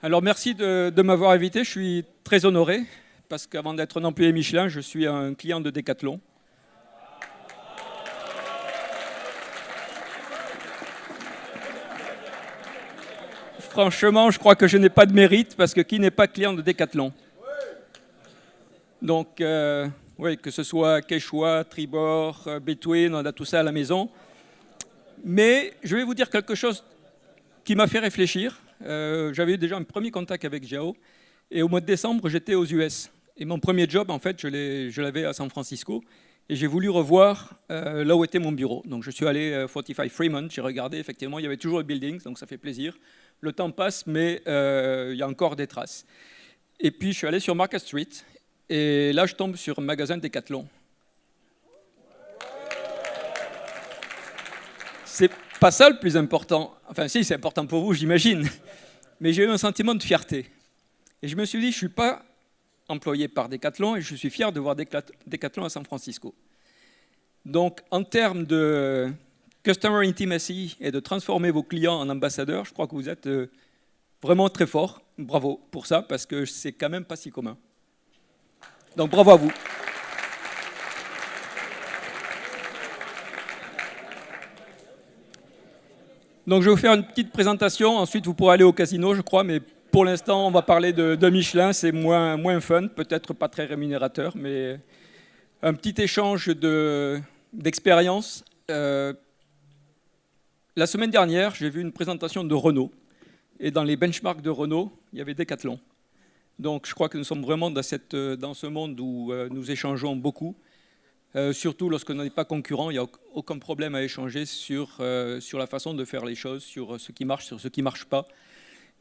Alors merci de m'avoir invité, je suis très honoré parce qu'avant d'être un employé Michelin, je suis un client de Decathlon. Franchement, je crois que je n'ai pas de mérite parce que qui n'est pas client de Decathlon? Donc, oui, que ce soit Quechua, Tribord, Between, on a tout ça à la maison. Mais je vais vous dire quelque chose qui m'a fait réfléchir. J'avais eu déjà un premier contact avec Jao. Et au mois de décembre, j'étais aux US. Et mon premier job, en fait, je l'avais à San Francisco. Et j'ai voulu revoir là où était mon bureau. Donc je suis allé à 45 Fremont, j'ai regardé, effectivement, il y avait toujours le building, donc ça fait plaisir. Le temps passe, mais il y a encore des traces. Et puis je suis allé sur Market Street, et là je tombe sur un magasin Decathlon. C'est pas ça le plus important. Enfin si, c'est important pour vous, j'imagine. Mais j'ai eu un sentiment de fierté. Et je me suis dit, je ne suis pas employé par Decathlon et je suis fier de voir Decathlon à San Francisco. Donc, en termes de customer intimacy et de transformer vos clients en ambassadeurs, je crois que vous êtes vraiment très fort. Bravo pour ça, parce que c'est quand même pas si commun. Donc, bravo à vous. Donc, je vais vous faire une petite présentation. Ensuite, vous pourrez aller au casino, je crois, mais pour l'instant, on va parler de Michelin. C'est moins fun, peut-être pas très rémunérateur, mais un petit échange d'expérience. La semaine dernière, j'ai vu une présentation de Renault. Et dans les benchmarks de Renault, il y avait Decathlon. Donc, je crois que nous sommes vraiment dans ce monde où nous échangeons beaucoup. Surtout lorsqu'on n'est pas concurrent, il n'y a aucun problème à échanger sur la façon de faire les choses, sur ce qui marche, sur ce qui ne marche pas.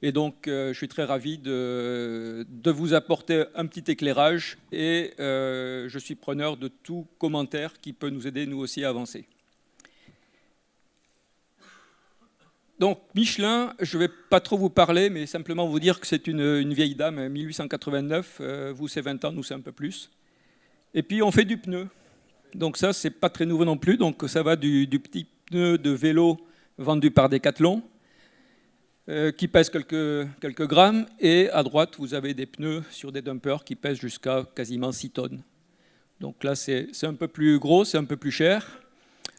Et donc, je suis très ravi de vous apporter un petit éclairage et je suis preneur de tout commentaire qui peut nous aider, nous aussi, à avancer. Donc, Michelin, je ne vais pas trop vous parler, mais simplement vous dire que c'est une vieille dame, 1889. Vous, c'est 20 ans, nous, c'est un peu plus. Et puis, on fait du pneu. Donc ça, c'est pas très nouveau non plus. Donc ça va du petit pneu de vélo vendu par Decathlon, qui pèse quelques grammes. Et à droite, vous avez des pneus sur des dumpers qui pèsent jusqu'à quasiment 6 tonnes. Donc là, c'est un peu plus gros, c'est un peu plus cher.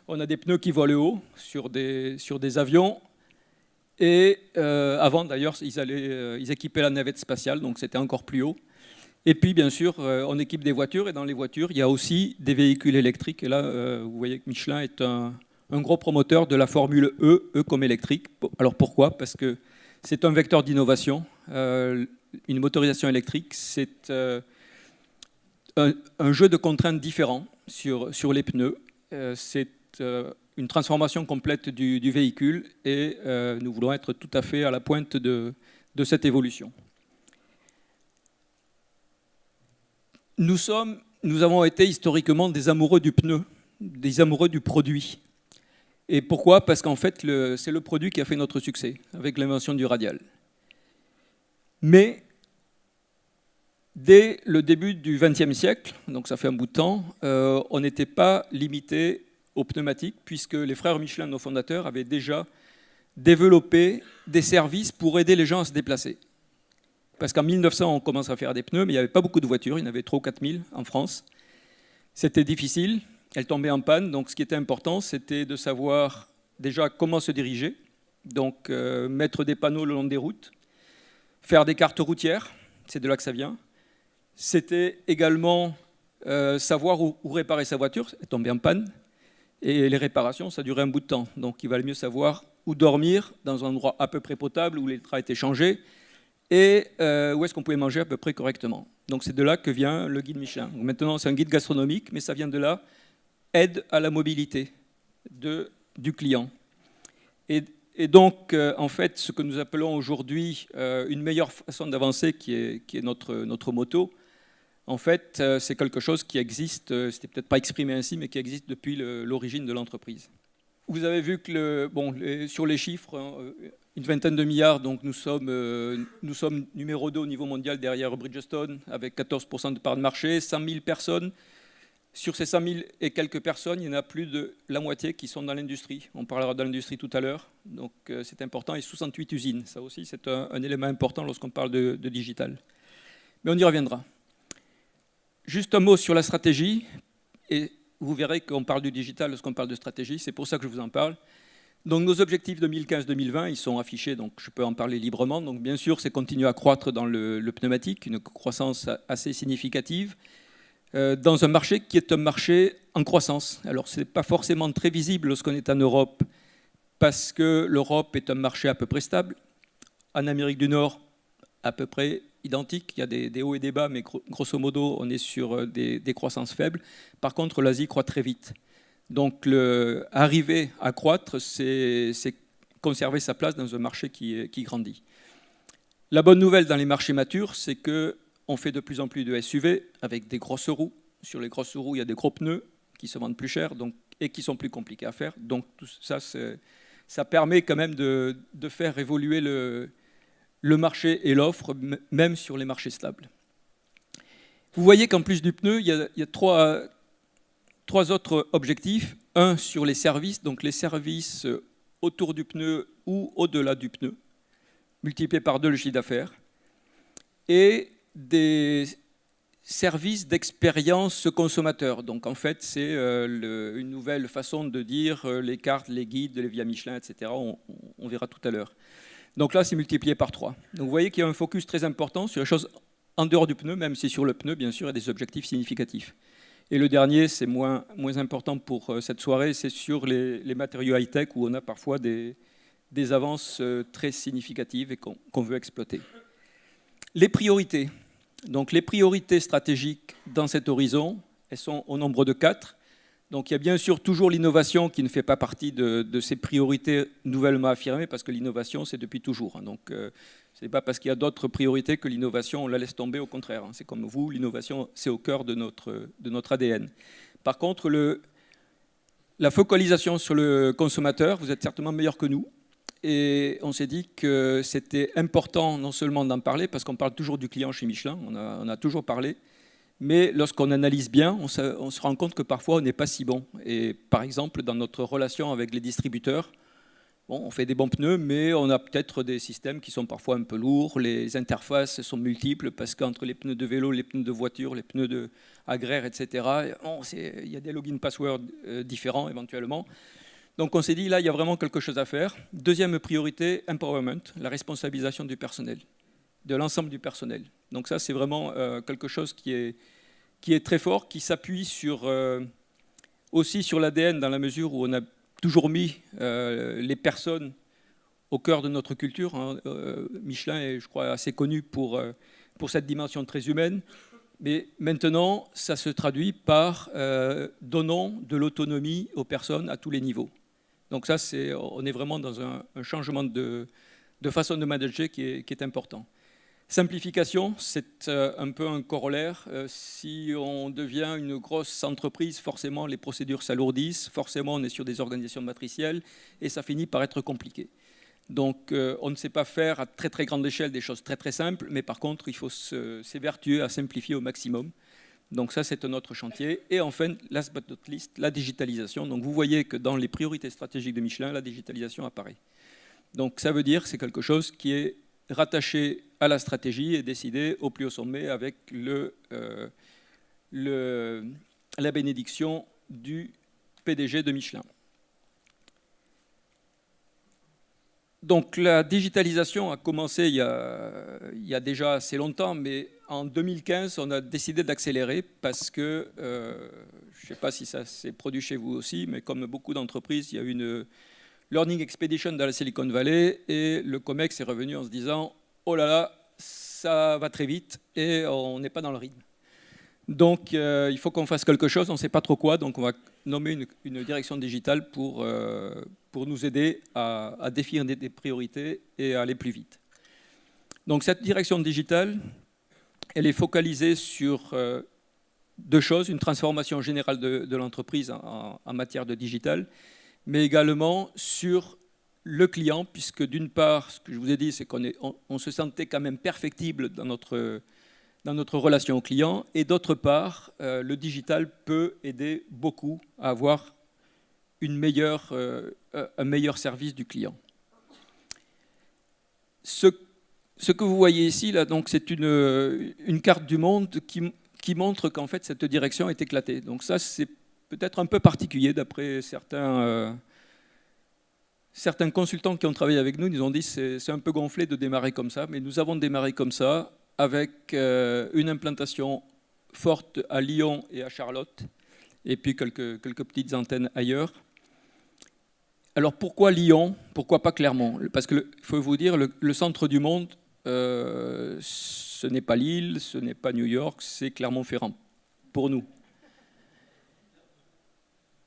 On a des pneus qui volent haut sur des avions. Et avant, d'ailleurs, ils équipaient la navette spatiale, donc c'était encore plus haut. Et puis, bien sûr, on équipe des voitures, et dans les voitures, il y a aussi des véhicules électriques. Et là, vous voyez que Michelin est un gros promoteur de la Formule E comme électrique. Alors pourquoi? Parce que c'est un vecteur d'innovation. Une motorisation électrique, c'est un jeu de contraintes différents sur les pneus. C'est une transformation complète du véhicule, et nous voulons être tout à fait à la pointe de cette évolution. Nous avons été historiquement des amoureux du pneu, des amoureux du produit. Et pourquoi? Parce qu'en fait, c'est le produit qui a fait notre succès, avec l'invention du radial. Mais dès le début du XXe siècle, donc ça fait un bout de temps, on n'était pas limité aux pneumatiques, puisque les frères Michelin, nos fondateurs, avaient déjà développé des services pour aider les gens à se déplacer. Parce qu'en 1900, on commence à faire des pneus, mais il n'y avait pas beaucoup de voitures, il y en avait 3 ou 4 000 en France. C'était difficile, elles tombaient en panne, donc ce qui était important, c'était de savoir déjà comment se diriger, donc mettre des panneaux le long des routes, faire des cartes routières, c'est de là que ça vient. C'était également savoir où réparer sa voiture, elle tombait en panne, et les réparations, ça durait un bout de temps, donc il valait mieux savoir où dormir, dans un endroit à peu près potable, où les draps étaient changés, et où est-ce qu'on pouvait manger à peu près correctement. Donc c'est de là que vient le guide Michelin. Donc maintenant, c'est un guide gastronomique, mais ça vient de là, aide à la mobilité du client. Et donc, en fait, ce que nous appelons aujourd'hui une meilleure façon d'avancer, qui est notre motto, en fait, c'est quelque chose qui existe, c'était peut-être pas exprimé ainsi, mais qui existe depuis l'origine de l'entreprise. Vous avez vu que sur les chiffres, une vingtaine de milliards, donc nous sommes numéro 2 au niveau mondial derrière Bridgestone, avec 14% de part de marché, 100 000 personnes, Sur ces 100 000 et quelques personnes, il y en a plus de la moitié qui sont dans l'industrie. On parlera de l'industrie tout à l'heure, donc c'est important. Et 68 usines, ça aussi c'est un élément important lorsqu'on parle de digital. Mais on y reviendra. Juste un mot sur la stratégie, et vous verrez qu'on parle du digital lorsqu'on parle de stratégie, c'est pour ça que je vous en parle. Donc nos objectifs 2015-2020, ils sont affichés, donc je peux en parler librement. Donc bien sûr, c'est continuer à croître dans le pneumatique, une croissance assez significative, dans un marché qui est un marché en croissance. Alors ce n'est pas forcément très visible lorsqu'on est en Europe, parce que l'Europe est un marché à peu près stable. En Amérique du Nord, à peu près identique. Il y a des hauts et des bas, mais grosso modo, on est sur des croissances faibles. Par contre, l'Asie croît très vite. Donc, arriver à croître, c'est conserver sa place dans un marché qui grandit. La bonne nouvelle dans les marchés matures, c'est qu'on fait de plus en plus de SUV avec des grosses roues. Sur les grosses roues, il y a des gros pneus qui se vendent plus cher et qui sont plus compliqués à faire. Donc, tout ça, ça permet quand même de faire évoluer le marché et l'offre, même sur les marchés stables. Vous voyez qu'en plus du pneu, il y a trois autres objectifs. Un sur les services, donc les services autour du pneu ou au-delà du pneu, multiplié par 2 le chiffre d'affaires, et des services d'expérience consommateur. Donc en fait, c'est une nouvelle façon de dire les cartes, les guides, les Via Michelin, etc. On verra tout à l'heure. Donc là, c'est multiplié par 3. Donc vous voyez qu'il y a un focus très important sur les choses en dehors du pneu, même si sur le pneu, bien sûr, il y a des objectifs significatifs. Et le dernier, c'est moins important pour cette soirée, c'est sur les matériaux high-tech où on a parfois des avances très significatives et qu'on veut exploiter. Les priorités. Donc les priorités stratégiques dans cet horizon, elles sont au nombre de 4. Donc il y a bien sûr toujours l'innovation qui ne fait pas partie de ces priorités nouvellement affirmées, parce que l'innovation, c'est depuis toujours. Donc ce n'est pas parce qu'il y a d'autres priorités que l'innovation, on la laisse tomber, au contraire. C'est comme vous, l'innovation, c'est au cœur de notre ADN. Par contre, la focalisation sur le consommateur, vous êtes certainement meilleur que nous. Et on s'est dit que c'était important non seulement d'en parler, parce qu'on parle toujours du client chez Michelin, on a toujours parlé, mais lorsqu'on analyse bien, on se rend compte que parfois on n'est pas si bon. Et par exemple, dans notre relation avec les distributeurs, on fait des bons pneus, mais on a peut-être des systèmes qui sont parfois un peu lourds, les interfaces sont multiples, parce qu'entre les pneus de vélo, les pneus de voiture, les pneus agraires, etc., il y a des login passwords différents éventuellement. Donc on s'est dit, là, il y a vraiment quelque chose à faire. Deuxième priorité, empowerment, la responsabilisation du personnel, de l'ensemble du personnel. Donc ça, c'est vraiment quelque chose qui est très fort, qui s'appuie aussi sur l'ADN, dans la mesure où on a toujours mis les personnes au cœur de notre culture. Michelin est, je crois, assez connu pour cette dimension très humaine. Mais maintenant, ça se traduit par donnant de l'autonomie aux personnes à tous les niveaux. Donc ça, on est vraiment dans un changement de façon de manager qui est important. Simplification, c'est un peu un corollaire. Si on devient une grosse entreprise, forcément les procédures s'alourdissent, forcément on est sur des organisations matricielles et ça finit par être compliqué. Donc on ne sait pas faire à très très grande échelle des choses très très simples, mais par contre il faut s'évertuer à simplifier au maximum. Donc ça, c'est un autre chantier. Et enfin, last but not least, la digitalisation. Donc vous voyez que dans les priorités stratégiques de Michelin, la digitalisation apparaît. Donc ça veut dire que c'est quelque chose qui est rattaché à la stratégie et décidé au plus haut sommet avec la bénédiction du PDG de Michelin. Donc la digitalisation a commencé il y a déjà assez longtemps, mais en 2015, on a décidé d'accélérer parce que, je ne sais pas si ça s'est produit chez vous aussi, mais comme beaucoup d'entreprises, il y a eu une Learning Expedition dans la Silicon Valley et le COMEX est revenu en se disant « Oh là là, ça va très vite et on n'est pas dans le rythme ». Donc il faut qu'on fasse quelque chose, on ne sait pas trop quoi, donc on va nommer une direction digitale pour nous aider à définir des priorités et à aller plus vite. Donc cette direction digitale, elle est focalisée sur 2 choses, une transformation générale de l'entreprise en matière de digital, mais également sur le client, puisque d'une part, ce que je vous ai dit, c'est qu'on se sentait quand même perfectible dans dans notre relation au client. Et d'autre part, le digital peut aider beaucoup à avoir un meilleur service du client. Ce que vous voyez ici, là, donc, c'est une carte du monde qui montre qu'en fait, cette direction est éclatée. Donc ça, c'est peut-être un peu particulier d'après certains consultants qui ont travaillé avec nous. Ils nous ont dit que c'est un peu gonflé de démarrer comme ça, mais nous avons démarré comme ça, avec une implantation forte à Lyon et à Charlotte, et puis quelques petites antennes ailleurs. Alors pourquoi Lyon? Pourquoi pas Clermont? Parce qu'il faut vous dire, le centre du monde, ce n'est pas Lille, ce n'est pas New York, c'est Clermont-Ferrand, pour nous.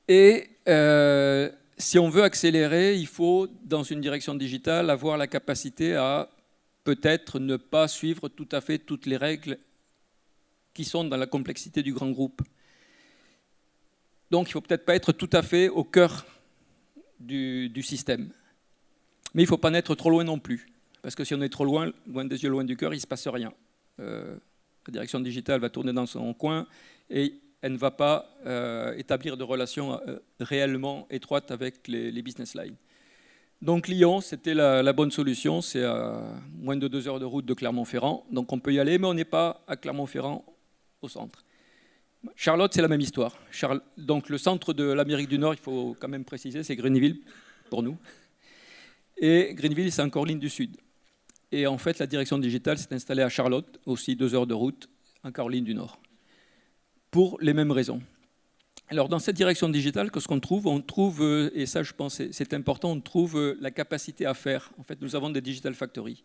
Et si on veut accélérer, il faut, dans une direction digitale, avoir la capacité à peut-être ne pas suivre tout à fait toutes les règles qui sont dans la complexité du grand groupe. Donc il ne faut peut-être pas être tout à fait au cœur du système. Mais il ne faut pas en être trop loin non plus. Parce que si on est trop loin, loin des yeux, loin du cœur, il ne se passe rien. La direction digitale va tourner dans son coin et elle ne va pas établir de relations réellement étroites avec les business lines. Donc Lyon, c'était la bonne solution. C'est à moins de 2 heures de route de Clermont-Ferrand. Donc on peut y aller, mais on n'est pas à Clermont-Ferrand au centre. Charlotte, c'est la même histoire. Donc le centre de l'Amérique du Nord, il faut quand même préciser, c'est Greenville, pour nous. Et Greenville, c'est en Caroline du Sud. Et en fait, la direction digitale s'est installée à Charlotte, aussi 2 heures de route, en Caroline du Nord, pour les mêmes raisons. Alors dans cette direction digitale, qu'est-ce qu'on trouve? On trouve, et ça je pense c'est important, on trouve la capacité à faire. En fait, nous avons des digital factories.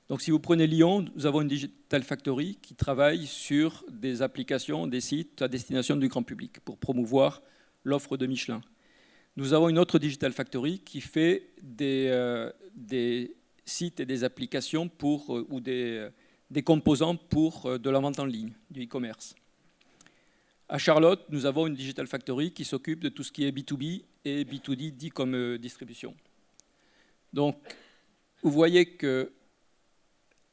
Donc si vous prenez Lyon, nous avons une digital factory qui travaille sur des applications, des sites à destination du grand public pour promouvoir l'offre de Michelin. Nous avons une autre digital factory qui fait des sites et des applications ou des composants pour de la vente en ligne, du e-commerce. À Charlotte, nous avons une digital factory qui s'occupe de tout ce qui est B2B et B2D dit comme distribution. Donc vous voyez que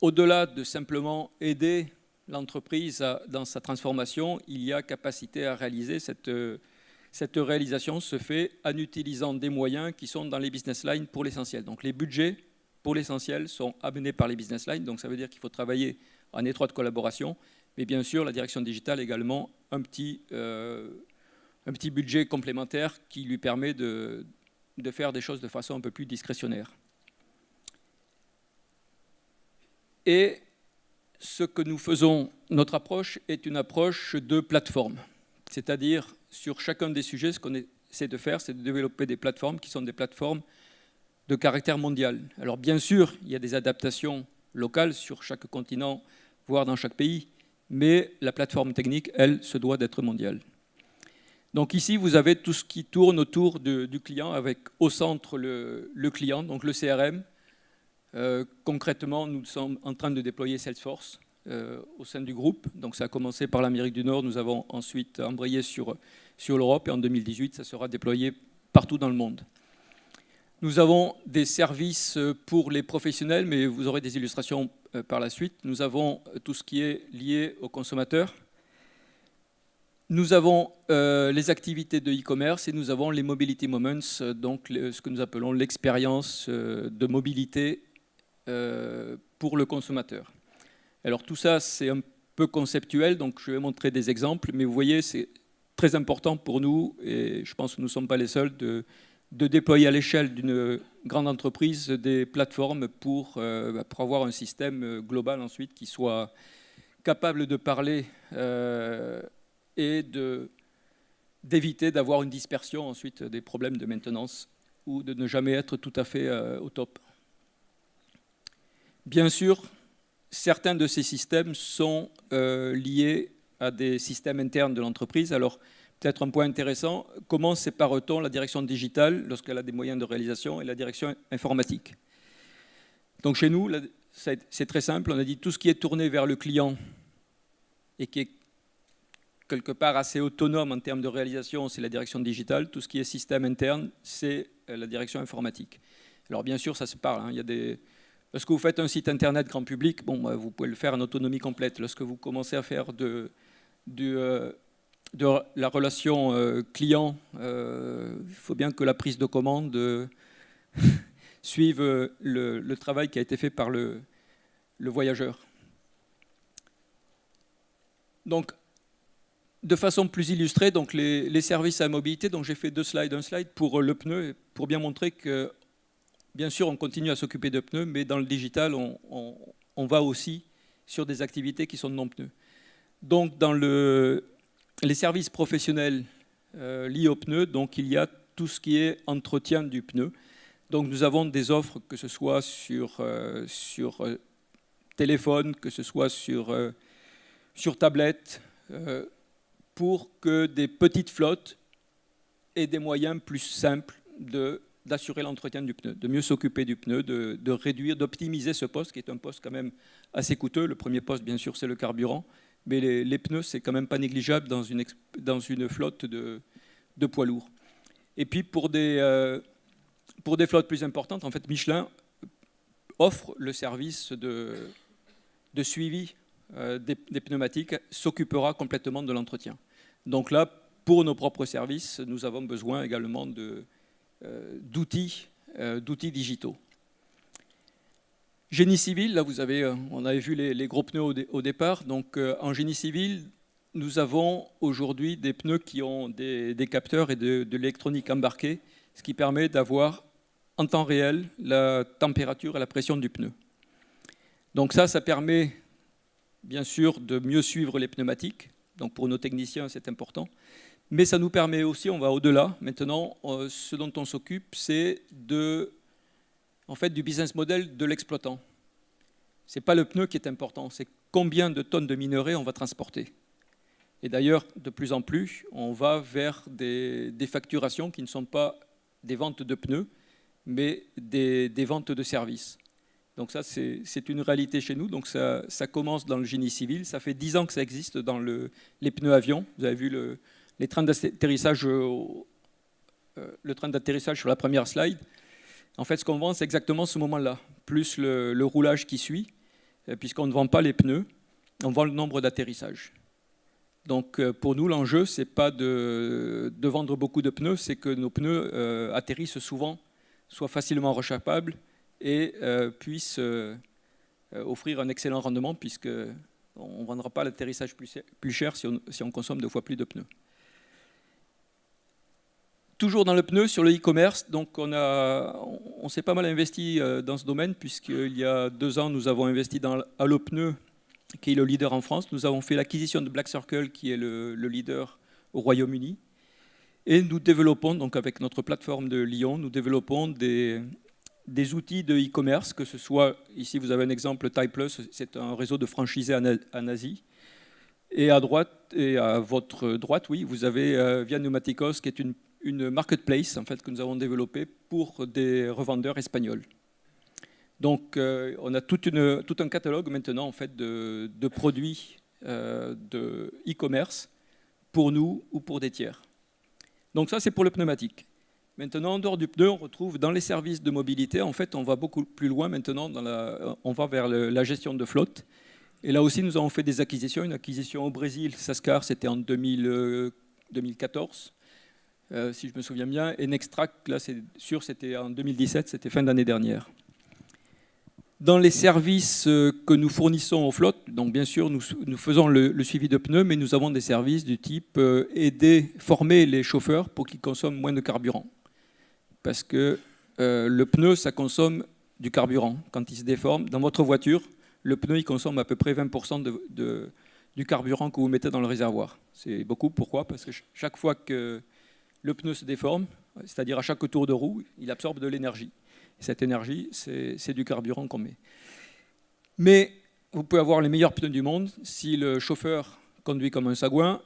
au-delà de simplement aider l'entreprise dans sa transformation, il y a capacité à réaliser cette réalisation se fait en utilisant des moyens qui sont dans les business lines pour l'essentiel. Donc les budgets, pour l'essentiel, sont amenés par les business lines. Donc ça veut dire qu'il faut travailler en étroite collaboration. Mais bien sûr, la direction digitale a également un petit budget complémentaire qui lui permet de faire des choses de façon un peu plus discrétionnaire. Et ce que nous faisons, notre approche est une approche de plateforme. C'est-à-dire, sur chacun des sujets, ce qu'on essaie de faire, c'est de développer des plateformes qui sont des plateformes de caractère mondial. Alors bien sûr, il y a des adaptations locales sur chaque continent, voire dans chaque pays, mais la plateforme technique, elle, se doit d'être mondiale. Donc ici, vous avez tout ce qui tourne autour du client, avec au centre le client, donc le CRM. Concrètement, nous sommes en train de déployer Salesforce au sein du groupe. Donc ça a commencé par l'Amérique du Nord, nous avons ensuite embrayé sur l'Europe et en 2018, ça sera déployé partout dans le monde. Nous avons des services pour les professionnels, mais vous aurez des illustrations par la suite. Nous avons tout ce qui est lié aux consommateurs. Nous avons les activités de e-commerce et nous avons les mobility moments, donc ce que nous appelons l'expérience de mobilité pour le consommateur. Alors tout ça, c'est un peu conceptuel, donc je vais montrer des exemples, mais vous voyez, c'est très important pour nous, et je pense que nous ne sommes pas les seuls, de déployer à l'échelle d'une grande entreprise des plateformes pour avoir un système global ensuite qui soit capable de parler et d'éviter d'avoir une dispersion ensuite des problèmes de maintenance ou de ne jamais être tout à fait au top. Bien sûr, certains de ces systèmes sont liés à des systèmes internes de l'entreprise. Alors, peut-être un point intéressant, comment sépare-t-on la direction digitale lorsqu'elle a des moyens de réalisation et la direction informatique? Donc chez nous, c'est très simple, on a dit tout ce qui est tourné vers le client et qui est quelque part assez autonome en termes de réalisation, c'est la direction digitale. Tout ce qui est système interne, c'est la direction informatique. Alors bien sûr, ça se parle, hein. Il y a Lorsque vous faites un site internet grand public, bon, vous pouvez le faire en autonomie complète. Lorsque vous commencez à faire de la relation client, il faut bien que la prise de commande suive le travail qui a été fait par le voyageur. Donc, de façon plus illustrée, donc les services à mobilité, donc j'ai fait deux slides, un slide pour le pneu, pour bien montrer que, bien sûr, on continue à s'occuper de pneus, mais dans le digital, on va aussi sur des activités qui sont non pneus. Donc, dans les services professionnels liés aux pneus, donc il y a tout ce qui est entretien du pneu. Donc, nous avons des offres, que ce soit sur téléphone, que ce soit sur tablette, pour que des petites flottes aient des moyens plus simples d'assurer l'entretien du pneu, de mieux s'occuper du pneu, de réduire, d'optimiser ce poste, qui est un poste quand même assez coûteux. Le premier poste, bien sûr, c'est le carburant, mais les pneus, c'est quand même pas négligeable dans une flotte de poids lourds. Et puis, pour des flottes plus importantes, en fait, Michelin offre le service de suivi des pneumatiques, s'occupera complètement de l'entretien. Donc là, pour nos propres services, nous avons besoin également d'outils digitaux. Génie civil, là on avait vu les gros pneus au départ. Donc en génie civil, nous avons aujourd'hui des pneus qui ont des capteurs et de l'électronique embarquée, ce qui permet d'avoir en temps réel la température et la pression du pneu. Donc ça permet bien sûr de mieux suivre les pneumatiques. Donc pour nos techniciens, c'est important. Mais ça nous permet aussi, on va au-delà. Maintenant, ce dont on s'occupe, c'est en fait, du business model de l'exploitant. Ce n'est pas le pneu qui est important, c'est combien de tonnes de minerais on va transporter. Et d'ailleurs, de plus en plus, on va vers des facturations qui ne sont pas des ventes de pneus, mais des ventes de services. Donc ça, c'est une réalité chez nous. Donc ça commence dans le génie civil. Ça fait 10 ans que ça existe dans les pneus avions. Vous avez vu les trains d'atterrissage sur la première slide. En fait, ce qu'on vend, c'est exactement ce moment-là, plus le roulage qui suit, puisqu'on ne vend pas les pneus, on vend le nombre d'atterrissages. Donc pour nous, l'enjeu, ce n'est pas de vendre beaucoup de pneus, c'est que nos pneus atterrissent souvent, soient facilement rechapables, et puisse offrir un excellent rendement, puisqu'on ne vendra pas l'atterrissage plus cher si on consomme 2 fois plus de pneus. Toujours dans le pneu, sur le e-commerce, donc on s'est pas mal investi dans ce domaine, puisqu'il y a 2 ans, nous avons investi dans Allopneus, qui est le leader en France. Nous avons fait l'acquisition de Black Circle, qui est le leader au Royaume-Uni. Et nous développons, donc avec notre plateforme de Lyon, nous développons des outils de e-commerce, que ce soit, ici vous avez un exemple, TypePlus, c'est un réseau de franchisés en Asie. Et à votre droite, oui, vous avez Via Pneumáticos, qui est une marketplace en fait, que nous avons développée pour des revendeurs espagnols. Donc on a tout un catalogue maintenant en fait, de produits de e-commerce pour nous ou pour des tiers. Donc ça, c'est pour le pneumatique. Maintenant, en dehors du pneu, on retrouve dans les services de mobilité, en fait, on va beaucoup plus loin maintenant, on va vers la gestion de flotte. Et là aussi, nous avons fait des acquisitions. Une acquisition au Brésil, Sascar, c'était en 2014, si je me souviens bien. Et Nextract, là, c'est sûr, c'était en 2017, c'était fin d'année dernière. Dans les services que nous fournissons aux flottes, donc bien sûr, nous faisons le suivi de pneus, mais nous avons des services du type former les chauffeurs pour qu'ils consomment moins de carburant. Parce que le pneu, ça consomme du carburant. Quand il se déforme, dans votre voiture, le pneu, il consomme à peu près 20% du carburant que vous mettez dans le réservoir. C'est beaucoup. Pourquoi? Parce que chaque fois que le pneu se déforme, c'est-à-dire à chaque tour de roue, il absorbe de l'énergie. Cette énergie, c'est du carburant qu'on met. Mais vous pouvez avoir les meilleurs pneus du monde. Si le chauffeur conduit comme un sagouin,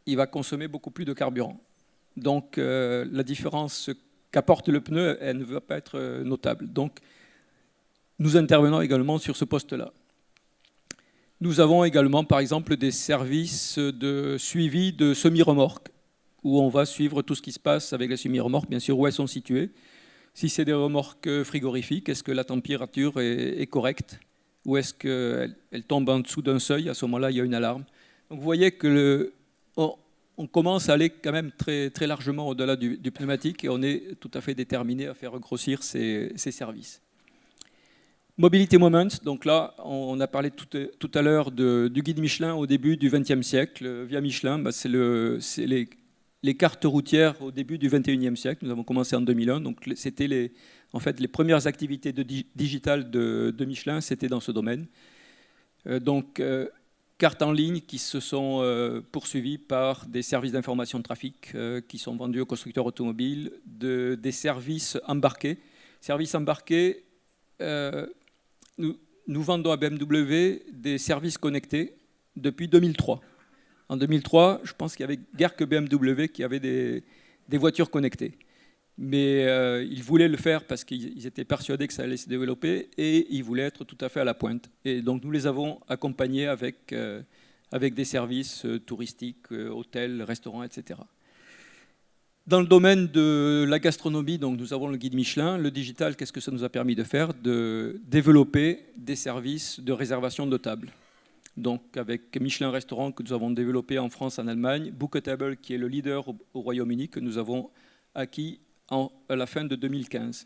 il va consommer beaucoup plus de carburant. Donc la différence qu'apporte le pneu, elle ne va pas être notable. Donc nous intervenons également sur ce poste-là. Nous avons également, par exemple, des services de suivi de semi-remorques, où on va suivre tout ce qui se passe avec les semi-remorques, bien sûr, où elles sont situées. Si c'est des remorques frigorifiques, est-ce que la température est correcte ou est-ce qu'elle tombe en dessous d'un seuil? À ce moment-là, il y a une alarme. Donc vous voyez que on commence à aller quand même très, très largement au-delà du pneumatique et on est tout à fait déterminé à faire grossir ces services. Mobility Moments, donc là, on a parlé tout à l'heure du guide Michelin au début du XXe siècle. Via Michelin, c'est les cartes routières au début du XXIe siècle. Nous avons commencé en 2001, donc c'était en fait, les premières activités digitales de Michelin, c'était dans ce domaine. Cartes en ligne qui se sont poursuivies par des services d'information de trafic qui sont vendus aux constructeurs automobiles, des services embarqués. Services embarqués, nous vendons à BMW des services connectés depuis 2003. En 2003, je pense qu'il n'y avait guère que BMW qui avait des voitures connectées. Mais ils voulaient le faire parce qu'ils étaient persuadés que ça allait se développer et ils voulaient être tout à fait à la pointe. Et donc nous les avons accompagnés avec des services touristiques, hôtels, restaurants, etc. Dans le domaine de la gastronomie, donc nous avons le guide Michelin. Le digital, qu'est-ce que ça nous a permis de faire? De développer des services de réservation de table. Donc avec Michelin Restaurant que nous avons développé en France, en Allemagne, Bookatable qui est le leader au Royaume-Uni que nous avons acquis à la fin de 2015.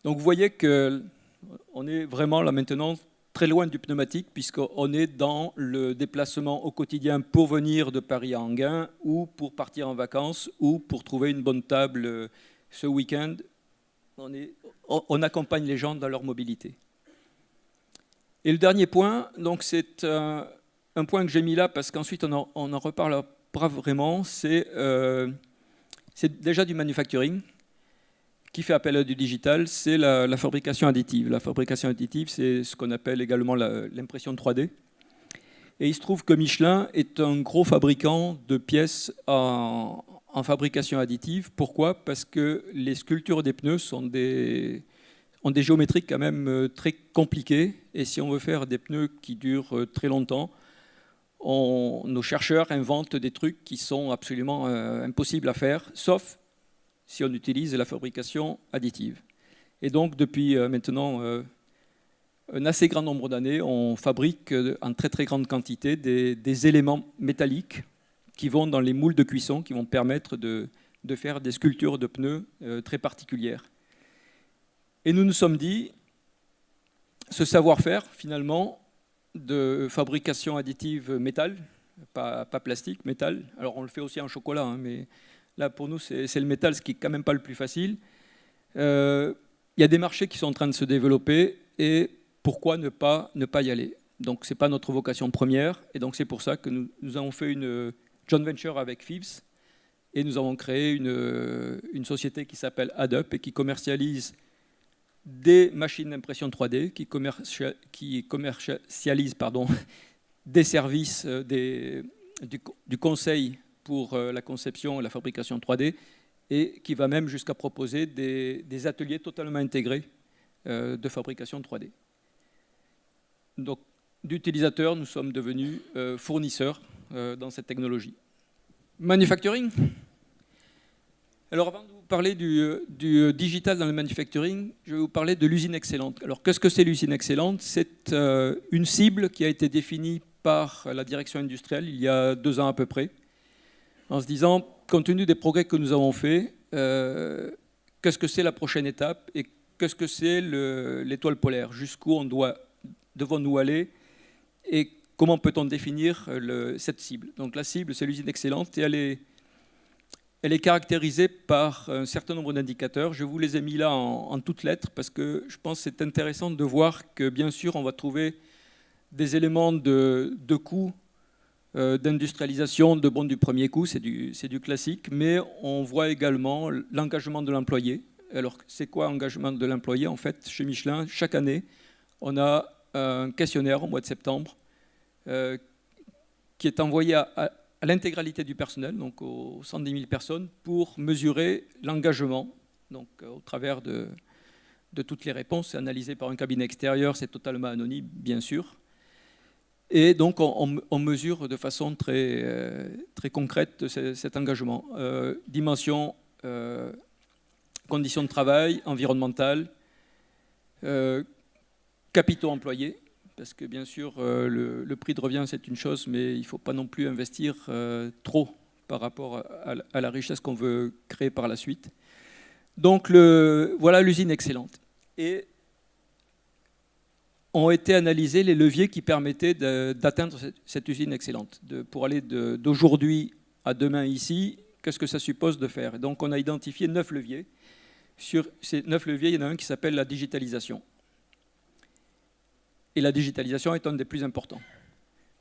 Donc vous voyez qu'on est vraiment là maintenant très loin du pneumatique puisqu'on est dans le déplacement au quotidien pour venir de Paris à Enghien ou pour partir en vacances ou pour trouver une bonne table ce week-end. On accompagne les gens dans leur mobilité. Et le dernier point, donc c'est un point que j'ai mis là parce qu'ensuite on en reparle pas vraiment, c'est déjà du manufacturing qui fait appel à du digital, c'est la fabrication additive. La fabrication additive, c'est ce qu'on appelle également l'impression 3D. Et il se trouve que Michelin est un gros fabricant de pièces en fabrication additive. Pourquoi? Parce que les sculptures des pneus ont des géométries quand même très compliquées. Et si on veut faire des pneus qui durent très longtemps, nos chercheurs inventent des trucs qui sont absolument impossibles à faire, sauf si on utilise la fabrication additive. Et donc, depuis maintenant un assez grand nombre d'années, on fabrique en très très grande quantité des éléments métalliques qui vont dans les moules de cuisson, qui vont permettre de faire des sculptures de pneus très particulières. Et nous nous sommes dit, ce savoir-faire, finalement, de fabrication additive métal, pas plastique, métal. Alors on le fait aussi en chocolat, hein, mais là pour nous c'est le métal, ce qui est quand même pas le plus facile. Il y a des marchés qui sont en train de se développer et pourquoi ne pas y aller? Donc c'est pas notre vocation première et donc c'est pour ça que nous avons fait une joint venture avec Fives et nous avons créé une société qui s'appelle AddUp et qui commercialise des machines d'impression 3D, qui commercialisent des services du conseil pour la conception et la fabrication 3D, et qui va même jusqu'à proposer des ateliers totalement intégrés de fabrication 3D. Donc, d'utilisateurs, nous sommes devenus fournisseurs dans cette technologie. Manufacturing. Alors, avant de vous parler du digital dans le manufacturing, je vais vous parler de l'usine excellente. Alors, qu'est-ce que c'est l'usine excellente? C'est une cible qui a été définie par la direction industrielle il y a 2 ans à peu près, en se disant, compte tenu des progrès que nous avons faits, qu'est-ce que c'est la prochaine étape et qu'est-ce que c'est l'étoile polaire? Jusqu'où devons-nous aller et comment peut-on définir cette cible? Donc, la cible, c'est l'usine excellente et elle est caractérisée par un certain nombre d'indicateurs. Je vous les ai mis là en toutes lettres parce que je pense que c'est intéressant de voir que, bien sûr, on va trouver des éléments de coût, d'industrialisation, de bons du premier coup, c'est du classique, mais on voit également l'engagement de l'employé. Alors, c'est quoi l'engagement de l'employé? En fait, chez Michelin, chaque année, on a un questionnaire au mois de septembre qui est envoyé à l'intégralité du personnel, donc aux 110 000 personnes, pour mesurer l'engagement, donc au travers de toutes les réponses. C'est analysé par un cabinet extérieur, c'est totalement anonyme, bien sûr. Et donc on mesure de façon très concrète cet engagement. Dimension conditions de travail, environnementales, capitaux employés, parce que bien sûr, le prix de revient, c'est une chose, mais il ne faut pas non plus investir trop par rapport à la richesse qu'on veut créer par la suite. Donc, voilà l'usine excellente. Et ont été analysés les leviers qui permettaient d'atteindre cette usine excellente. Pour aller d'aujourd'hui à demain ici, qu'est-ce que ça suppose de faire? Donc, on a identifié 9 leviers. Sur ces 9 leviers, il y en a un qui s'appelle la digitalisation. Et la digitalisation est un des plus importants.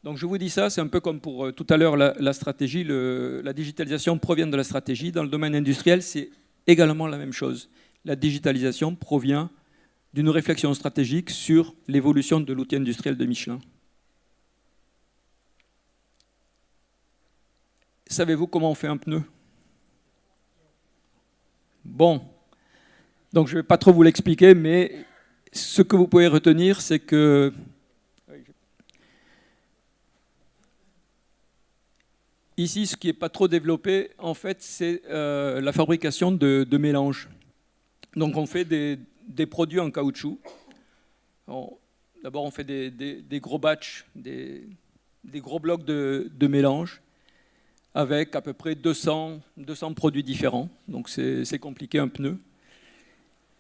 Donc je vous dis ça, c'est un peu comme pour tout à l'heure la stratégie. La digitalisation provient de la stratégie. Dans le domaine industriel, c'est également la même chose. La digitalisation provient d'une réflexion stratégique sur l'évolution de l'outil industriel de Michelin. Savez-vous comment on fait un pneu? Bon, donc je ne vais pas trop vous l'expliquer, mais ce que vous pouvez retenir, c'est que ici, ce qui n'est pas trop développé, en fait, c'est la fabrication de mélanges. Donc on fait des produits en caoutchouc. D'abord, on fait des gros batchs, des gros blocs de mélange avec à peu près 200 produits différents. Donc c'est compliqué, un pneu.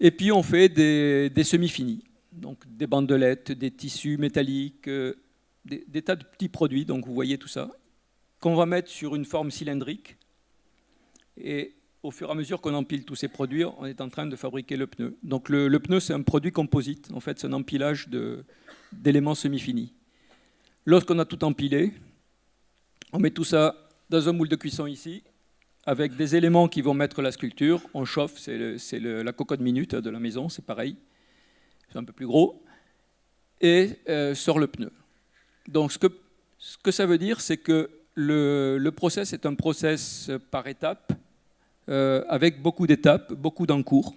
Et puis on fait des semi-finis, donc des bandelettes, des tissus métalliques, des tas de petits produits, donc vous voyez tout ça, qu'on va mettre sur une forme cylindrique. Et au fur et à mesure qu'on empile tous ces produits, on est en train de fabriquer le pneu. Donc le pneu, c'est un produit composite, en fait, c'est un empilage d'éléments semi-finis. Lorsqu'on a tout empilé, on met tout ça dans un moule de cuisson ici, avec des éléments qui vont mettre la sculpture. On chauffe, c'est la cocotte minute de la maison, c'est pareil. C'est un peu plus gros. Et sort le pneu. Donc ce que ça veut dire, c'est que le process est un process par étapes, avec beaucoup d'étapes, beaucoup d'encours.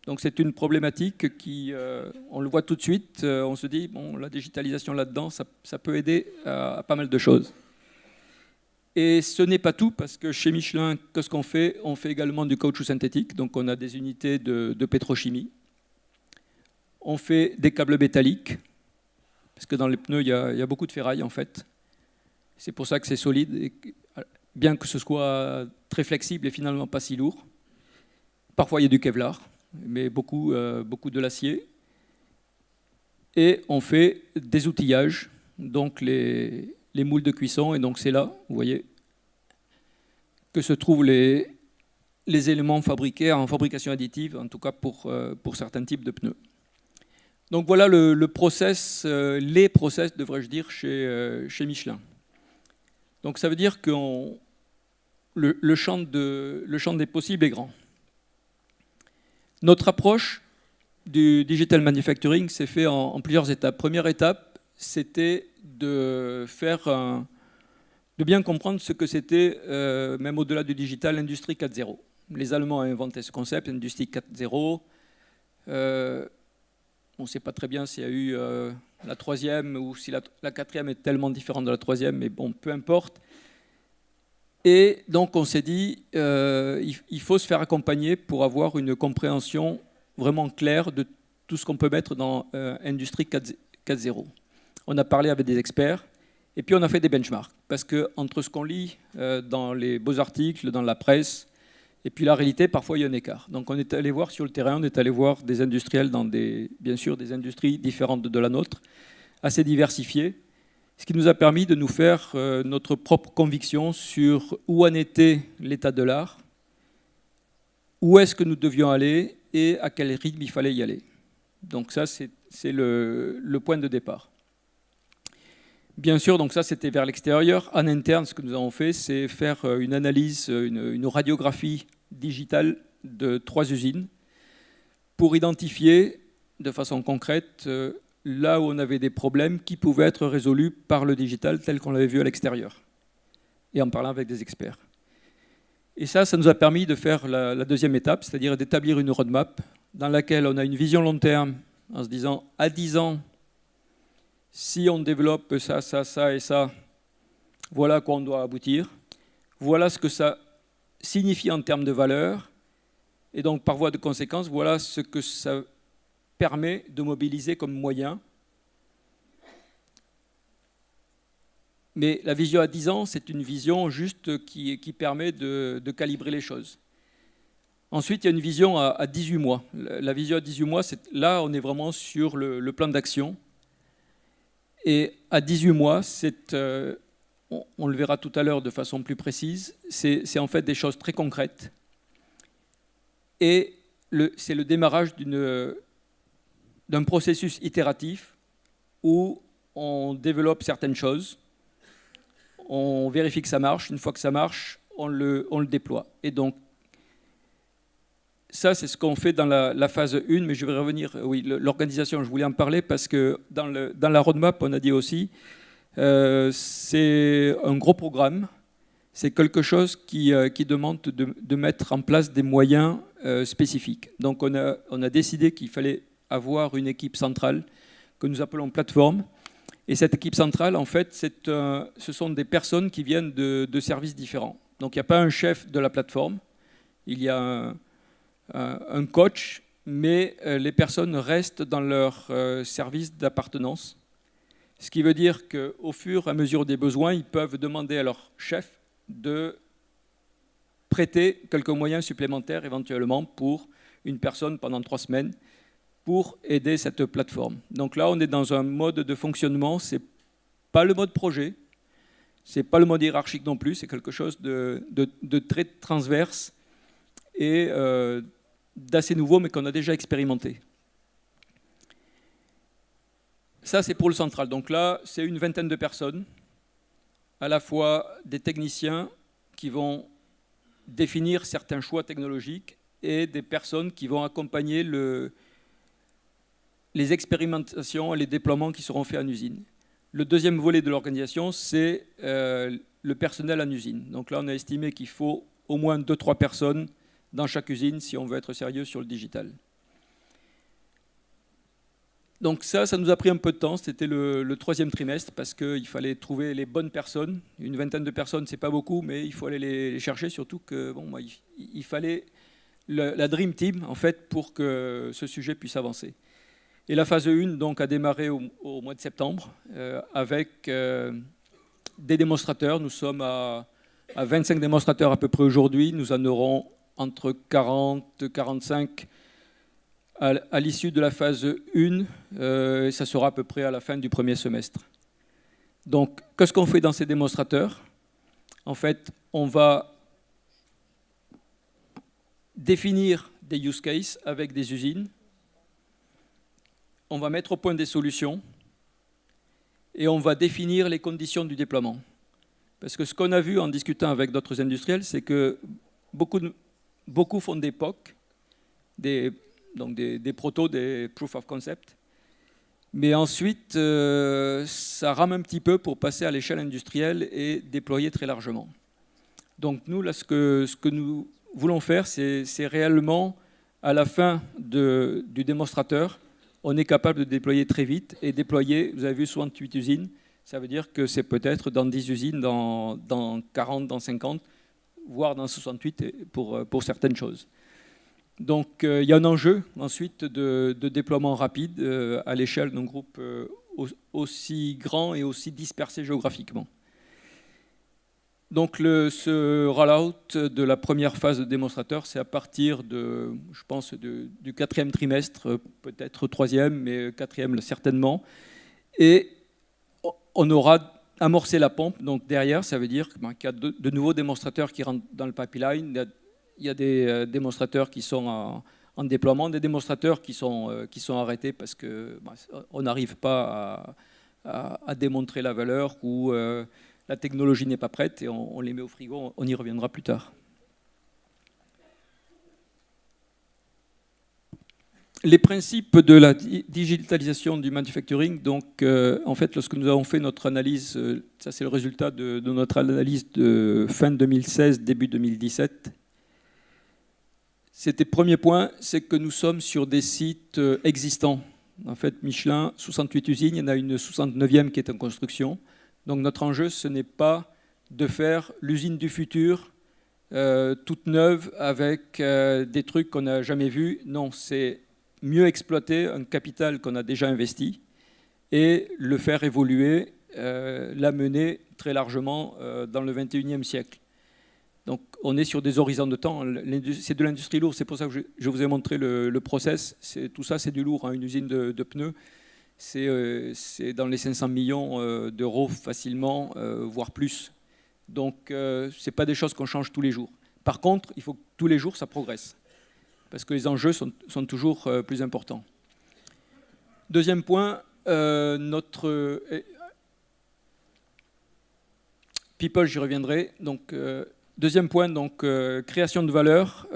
Donc c'est une problématique qui, on le voit tout de suite, on se dit, bon, la digitalisation là-dedans, ça peut aider à pas mal de choses. Et ce n'est pas tout, parce que chez Michelin, qu'est-ce qu'on fait? On fait également du caoutchouc synthétique, donc on a des unités de pétrochimie. On fait des câbles métalliques, parce que dans les pneus, il y a beaucoup de ferraille, en fait. C'est pour ça que c'est solide, et bien que ce soit très flexible et finalement pas si lourd. Parfois, il y a du Kevlar, mais beaucoup de l'acier. Et on fait des outillages, donc les moules de cuisson, et donc c'est là, vous voyez, que se trouvent les éléments fabriqués en fabrication additive, en tout cas pour certains types de pneus. Donc voilà le process, les process, devrais-je dire, chez Michelin. Donc ça veut dire que le champ des possibles est grand. Notre approche du digital manufacturing s'est fait en plusieurs étapes. Première étape, c'était de bien comprendre ce que c'était, même au-delà du digital, l'industrie 4.0. Les Allemands ont inventé ce concept, l'industrie 4.0. On ne sait pas très bien s'il y a eu la troisième ou si la quatrième est tellement différente de la troisième, mais bon, peu importe. Et donc on s'est dit, il faut se faire accompagner pour avoir une compréhension vraiment claire de tout ce qu'on peut mettre dans Industrie 4.0. On a parlé avec des experts, et puis on a fait des benchmarks, parce qu'entre ce qu'on lit dans les beaux articles, dans la presse, et puis la réalité, parfois il y a un écart. Donc on est allé voir sur le terrain, on est allé voir des industriels dans bien sûr des industries différentes de la nôtre, assez diversifiées, ce qui nous a permis de nous faire notre propre conviction sur où en était l'état de l'art, où est-ce que nous devions aller et à quel rythme il fallait y aller. Donc ça, c'est le point de départ. Bien sûr, donc ça c'était vers l'extérieur. En interne, ce que nous avons fait, c'est faire une analyse, une radiographie digitale de 3 usines pour identifier de façon concrète là où on avait des problèmes qui pouvaient être résolus par le digital tel qu'on l'avait vu à l'extérieur et en parlant avec des experts. Et ça nous a permis de faire la deuxième étape, c'est-à-dire d'établir une roadmap dans laquelle on a une vision long terme en se disant à 10 ans, si on développe ça, ça, ça et ça, voilà à quoi on doit aboutir. Voilà ce que ça signifie en termes de valeur. Et donc, par voie de conséquence, voilà ce que ça permet de mobiliser comme moyen. Mais la vision à 10 ans, c'est une vision juste qui permet de calibrer les choses. Ensuite, il y a une vision à 18 mois. La vision à 18 mois, là, on est vraiment sur le plan d'action. Et à 18 mois, on le verra tout à l'heure de façon plus précise, c'est en fait des choses très concrètes. Et c'est le démarrage d'un processus itératif où on développe certaines choses, on vérifie que ça marche, une fois que ça marche, on le déploie. Et donc, ça, c'est ce qu'on fait dans la phase 1, mais je vais revenir, oui, l'organisation, je voulais en parler parce que dans la roadmap, on a dit aussi, c'est un gros programme, c'est quelque chose qui demande de mettre en place des moyens spécifiques. Donc on a décidé qu'il fallait avoir une équipe centrale que nous appelons plateforme. Et cette équipe centrale, en fait, ce sont des personnes qui viennent de services différents. Donc il n'y a pas un chef de la plateforme, il y a un coach, mais les personnes restent dans leur service d'appartenance. Ce qui veut dire qu'au fur et à mesure des besoins, ils peuvent demander à leur chef de prêter quelques moyens supplémentaires éventuellement pour une personne pendant 3 semaines pour aider cette plateforme. Donc là, on est dans un mode de fonctionnement, ce n'est pas le mode projet, ce n'est pas le mode hiérarchique non plus, c'est quelque chose de très transverse et d'assez nouveau, mais qu'on a déjà expérimenté. Ça, c'est pour le central. Donc là, c'est une vingtaine de personnes, à la fois des techniciens qui vont définir certains choix technologiques et des personnes qui vont accompagner les expérimentations et les déploiements qui seront faits en usine. Le deuxième volet de l'organisation, c'est le personnel en usine. Donc là, on a estimé qu'il faut au moins 2-3 personnes dans chaque usine si on veut être sérieux sur le digital. Donc ça nous a pris un peu de temps, c'était le 3e trimestre parce qu'il fallait trouver les bonnes personnes. Une vingtaine de personnes, c'est pas beaucoup, mais il faut aller les chercher, surtout que il fallait la Dream Team en fait pour que ce sujet puisse avancer. Et la phase 1 donc, a démarré au mois de septembre avec des démonstrateurs. Nous sommes à 25 démonstrateurs à peu près aujourd'hui. Nous en aurons entre 40 et 45 à l'issue de la phase 1, et ça sera à peu près à la fin du premier semestre. Donc, qu'est-ce qu'on fait dans ces démonstrateurs? En fait, on va définir des use cases avec des usines, on va mettre au point des solutions, et on va définir les conditions du déploiement. Parce que ce qu'on a vu en discutant avec d'autres industriels, c'est que beaucoup font des POC, donc des protos, des proof of concept. Mais ensuite, ça rame un petit peu pour passer à l'échelle industrielle et déployer très largement. Donc nous, là, ce que nous voulons faire, c'est réellement, à la fin du démonstrateur, on est capable de déployer très vite et déployer, vous avez vu, 68 usines, ça veut dire que c'est peut-être dans 10 usines, dans 40, dans 50, voire dans 68 pour certaines choses. Donc il y a un enjeu ensuite de déploiement rapide à l'échelle d'un groupe aussi grand et aussi dispersé géographiquement. Donc ce rollout de la première phase de démonstrateur, c'est à partir de, je pense, du 4e trimestre, peut-être 3e, mais 4e certainement. Et on aura amorcé la pompe. Donc derrière, ça veut dire qu'il y a de nouveaux démonstrateurs qui rentrent dans le pipeline. Il y a des démonstrateurs qui sont en déploiement, des démonstrateurs qui sont arrêtés parce qu'on n'arrive pas à démontrer la valeur ou la technologie n'est pas prête et on les met au frigo, on y reviendra plus tard. Les principes de la digitalisation du manufacturing, donc en fait lorsque nous avons fait notre analyse, ça c'est le résultat de notre analyse de fin 2016, début 2017, c'était premier point, c'est que nous sommes sur des sites existants. En fait, Michelin, 68 usines, il y en a une 69e qui est en construction. Donc notre enjeu, ce n'est pas de faire l'usine du futur toute neuve avec des trucs qu'on n'a jamais vus. Non, c'est mieux exploiter un capital qu'on a déjà investi et le faire évoluer, l'amener très largement dans le 21e siècle. Donc on est sur des horizons de temps. C'est de l'industrie lourde, c'est pour ça que je vous ai montré le process. Tout ça, c'est du lourd, hein. Une usine de pneus, c'est dans les 500 millions d'euros facilement, voire plus. Donc ce n'est pas des choses qu'on change tous les jours. Par contre, il faut que tous les jours, ça progresse, parce que les enjeux sont toujours plus importants. Deuxième point, notre people, j'y reviendrai. Donc, deuxième point, donc, création de valeur.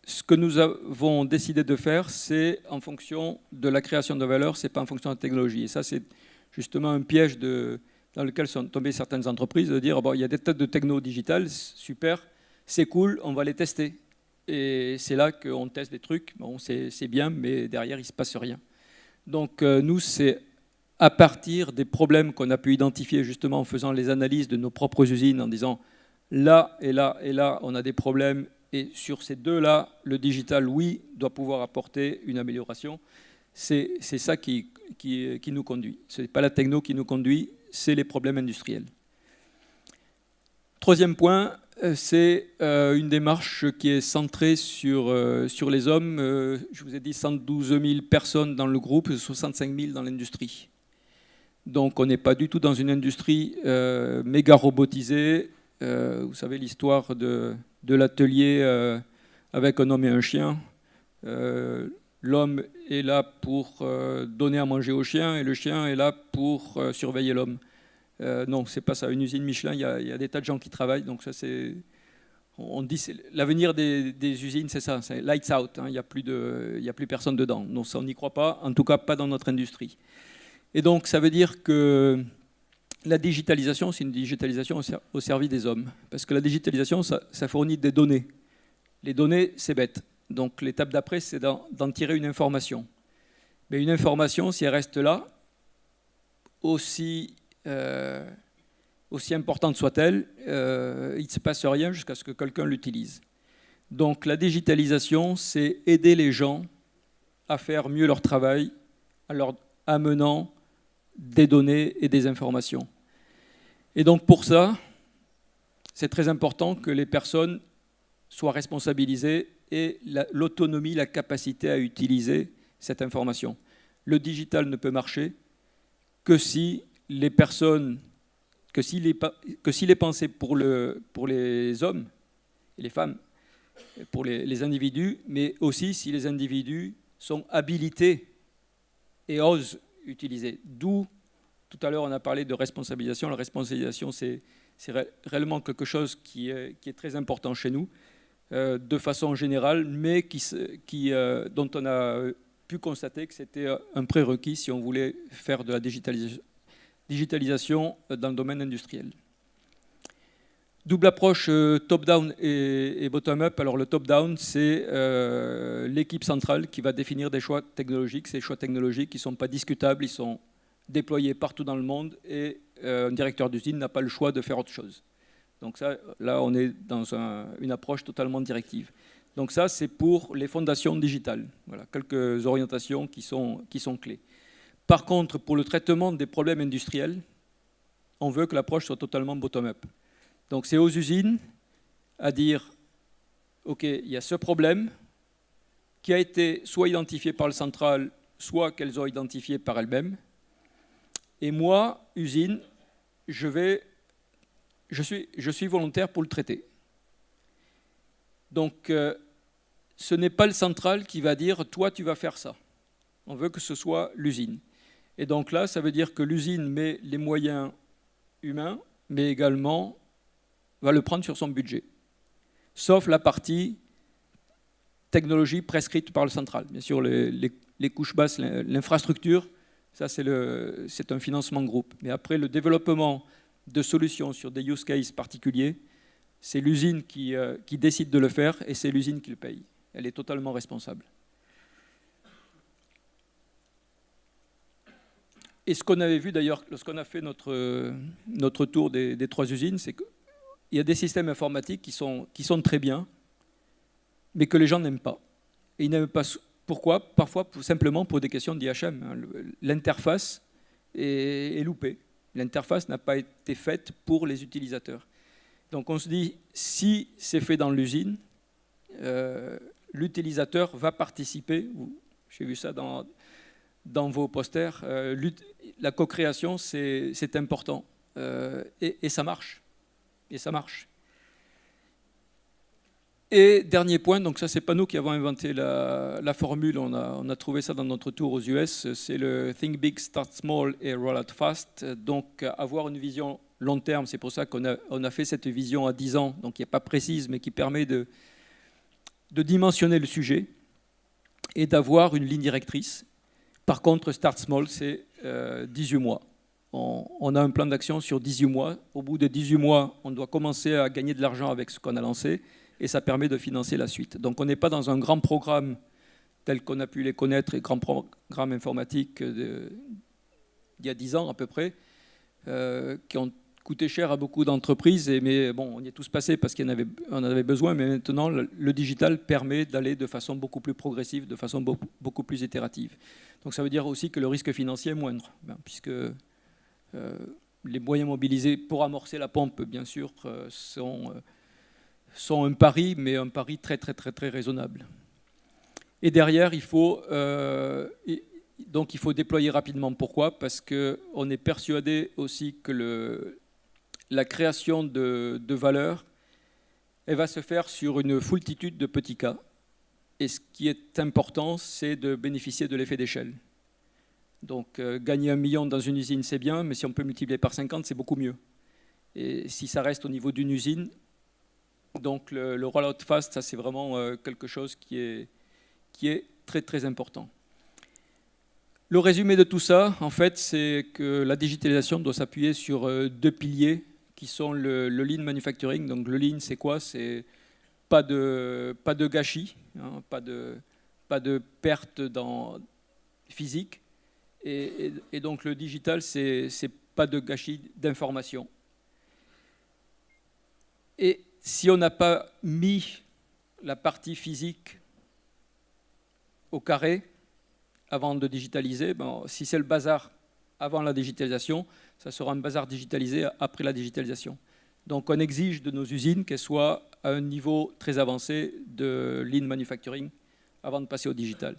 Ce que nous avons décidé de faire, c'est en fonction de la création de valeur, c'est pas en fonction de la technologie. Et ça, c'est justement un piège dans lequel sont tombées certaines entreprises, de dire, bon, il y a des tas de techno digitales, super, c'est cool, on va les tester. Et c'est là qu'on teste des trucs, bon, c'est bien, mais derrière, il ne se passe rien. Donc nous, c'est à partir des problèmes qu'on a pu identifier justement en faisant les analyses de nos propres usines, en disant là et là et là, on a des problèmes, et sur ces deux-là, le digital, oui, doit pouvoir apporter une amélioration. C'est ça qui nous conduit. Ce n'est pas la techno qui nous conduit, c'est les problèmes industriels. Troisième point, c'est une démarche qui est centrée sur les hommes. Je vous ai dit 112 000 personnes dans le groupe, 65 000 dans l'industrie. Donc on n'est pas du tout dans une industrie méga robotisée. Vous savez l'histoire de l'atelier avec un homme et un chien. L'homme est là pour donner à manger au chien et le chien est là pour surveiller l'homme. Non, c'est pas ça. Une usine Michelin, il y a des tas de gens qui travaillent. Donc ça, c'est, on dit, l'avenir des usines, c'est ça, c'est lights out. Hein, il n'y a plus personne dedans. Donc ça, on n'y croit pas. En tout cas, pas dans notre industrie. Et donc, ça veut dire que la digitalisation, c'est une digitalisation au service des hommes, parce que la digitalisation, ça fournit des données. Les données, c'est bête. Donc l'étape d'après, c'est d'en tirer une information. Mais une information, si elle reste là, aussi importante soit-elle, il ne se passe rien jusqu'à ce que quelqu'un l'utilise. Donc la digitalisation, c'est aider les gens à faire mieux leur travail en leur amenant des données et des informations. Et donc pour ça, c'est très important que les personnes soient responsabilisées et l'autonomie, la capacité à utiliser cette information. Le digital ne peut marcher que si les personnes, que s'il est pensé pour les hommes et les femmes, pour les individus, mais aussi si les individus sont habilités et osent utiliser. D'où, tout à l'heure, on a parlé de responsabilisation. La responsabilisation, c'est réellement quelque chose qui est très important chez nous, de façon générale, mais dont on a pu constater que c'était un prérequis si on voulait faire de la digitalisation dans le domaine industriel. Double approche top-down et bottom-up. Alors le top-down, c'est l'équipe centrale qui va définir des choix technologiques. Ces choix technologiques qui ne sont pas discutables, ils sont déployés partout dans le monde et un directeur d'usine n'a pas le choix de faire autre chose. Donc ça, là, on est dans une approche totalement directive. Donc ça, c'est pour les fondations digitales. Voilà, quelques orientations qui sont clés. Par contre, pour le traitement des problèmes industriels, on veut que l'approche soit totalement bottom-up. Donc c'est aux usines à dire, OK, il y a ce problème qui a été soit identifié par le central, soit qu'elles ont identifié par elles-mêmes. Et moi, usine, je suis volontaire pour le traiter. Donc ce n'est pas le central qui va dire, toi tu vas faire ça. On veut que ce soit l'usine. Et donc là, ça veut dire que l'usine met les moyens humains, mais également va le prendre sur son budget. Sauf la partie technologie prescrite par le central. Bien sûr, les couches basses, l'infrastructure, ça c'est un financement de groupe. Mais après, le développement de solutions sur des use cases particuliers, c'est l'usine qui décide de le faire et c'est l'usine qui le paye. Elle est totalement responsable. Et ce qu'on avait vu d'ailleurs, lorsqu'on a fait notre tour des trois usines, c'est qu'il il y a des systèmes informatiques qui sont très bien, mais que les gens n'aiment pas. Et ils n'aiment pas. Pourquoi? Parfois simplement pour des questions d'IHM. L'interface est loupée. L'interface n'a pas été faite pour les utilisateurs. Donc on se dit, si c'est fait dans l'usine, l'utilisateur va participer. J'ai vu ça dans vos posters. La co-création, c'est important. Et ça marche. Et ça marche. Et dernier point, donc ça c'est pas nous qui avons inventé la formule, on a trouvé ça dans notre tour aux US, c'est le Think Big, Start Small et Roll Out Fast. Donc avoir une vision long terme, c'est pour ça qu'on a fait cette vision à 10 ans, donc qui n'est pas précise mais qui permet de dimensionner le sujet et d'avoir une ligne directrice. Par contre, Start Small, c'est 18 mois. On a un plan d'action sur 18 mois. Au bout de 18 mois, on doit commencer à gagner de l'argent avec ce qu'on a lancé. Et ça permet de financer la suite. Donc on n'est pas dans un grand programme tel qu'on a pu les connaître, et grand programme informatique d'il y a 10 ans à peu près, qui ont coûté cher à beaucoup d'entreprises. Mais bon, on y est tous passés parce qu'on en avait besoin. Mais maintenant, le digital permet d'aller de façon beaucoup plus progressive, de façon beaucoup plus itérative. Donc ça veut dire aussi que le risque financier est moindre, puisque les moyens mobilisés pour amorcer la pompe, bien sûr, sont un pari, mais un pari très, très, très, très raisonnable. Et derrière, il faut déployer rapidement. Pourquoi? Parce qu'on est persuadé aussi que la création de valeur, elle va se faire sur une foultitude de petits cas. Et ce qui est important, c'est de bénéficier de l'effet d'échelle. Donc, gagner 1 million dans une usine, c'est bien, mais si on peut multiplier par 50, c'est beaucoup mieux. Et si ça reste au niveau d'une usine, donc le rollout fast, ça c'est vraiment quelque chose qui est très très important. Le résumé de tout ça, en fait, c'est que la digitalisation doit s'appuyer sur 2 piliers qui sont le lean manufacturing. Donc le lean, c'est quoi? C'est pas de gâchis, hein, pas de perte physique. Et donc le digital, c'est pas de gâchis d'information. Et si on n'a pas mis la partie physique au carré avant de digitaliser, si c'est le bazar avant la digitalisation, ça sera un bazar digitalisé après la digitalisation. Donc on exige de nos usines qu'elles soient à un niveau très avancé de lean manufacturing avant de passer au digital.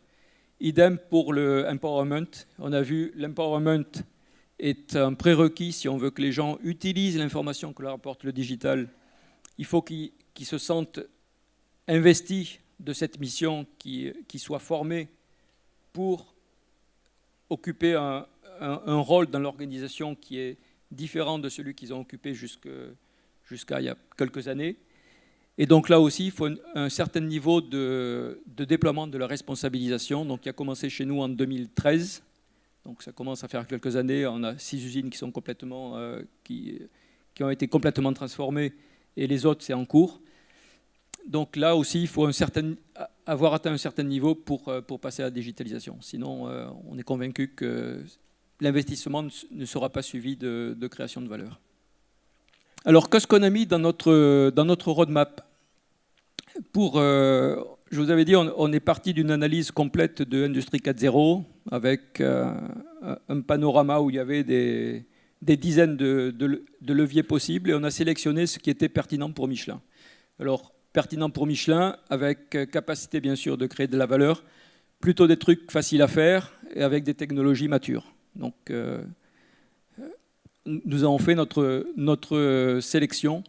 Idem pour le empowerment. On a vu l'empowerment est un prérequis si on veut que les gens utilisent l'information que leur apporte le digital. Il faut qu'ils se sentent investis de cette mission, qu'ils soient formés pour occuper un rôle dans l'organisation qui est différent de celui qu'ils ont occupé jusqu'à il y a quelques années. Et donc là aussi, il faut un certain niveau de déploiement de la responsabilisation, donc qui a commencé chez nous en 2013. Donc ça commence à faire quelques années. On a 6 usines qui sont complètement, qui ont été complètement transformées, et les autres, c'est en cours. Donc là aussi, il faut avoir atteint un certain niveau pour passer à la digitalisation. Sinon, on est convaincu que l'investissement ne sera pas suivi de création de valeur. Alors, qu'est-ce qu'on a mis dans notre roadmap? Je vous avais dit, on est parti d'une analyse complète de l'industrie 4.0 avec un panorama où il y avait des dizaines de leviers possibles, et on a sélectionné ce qui était pertinent pour Michelin. Alors, pertinent pour Michelin, avec capacité bien sûr de créer de la valeur, plutôt des trucs faciles à faire et avec des technologies matures. Donc, nous avons fait notre sélection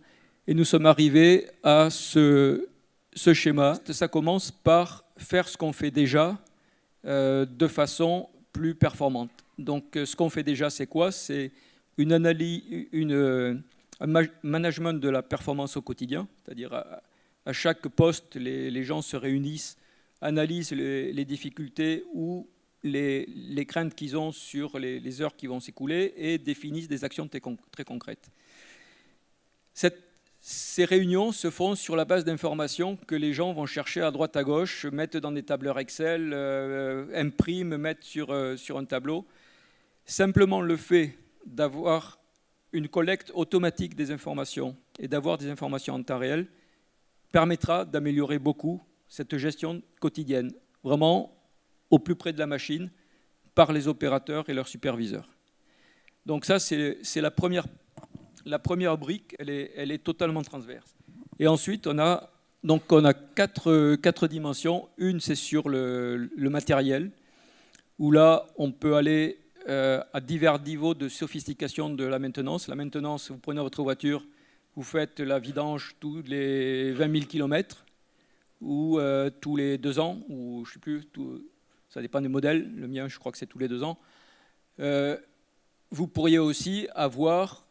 et nous sommes arrivés à ce schéma. Ça commence par faire ce qu'on fait déjà de façon plus performante. Donc, ce qu'on fait déjà, c'est quoi? C'est une analyse, un management de la performance au quotidien, c'est-à-dire à chaque poste, les gens se réunissent, analysent les difficultés ou les craintes qu'ils ont sur les heures qui vont s'écouler et définissent des actions très concrètes. Ces réunions se font sur la base d'informations que les gens vont chercher à droite à gauche, mettent dans des tableurs Excel, impriment, mettent sur un tableau. Simplement le fait d'avoir une collecte automatique des informations et d'avoir des informations en temps réel permettra d'améliorer beaucoup cette gestion quotidienne, vraiment au plus près de la machine, par les opérateurs et leurs superviseurs. Donc ça, c'est la première brique, elle est totalement transverse. Et ensuite, on a quatre dimensions. Une, c'est sur le matériel, où là, on peut aller à divers niveaux de sophistication de la maintenance. La maintenance, vous prenez votre voiture, vous faites la vidange tous les 20 000 km, ou tous les 2 ans, ou je ne sais plus, ça dépend des modèles. Le mien, je crois que c'est tous les 2 ans. Vous pourriez aussi avoir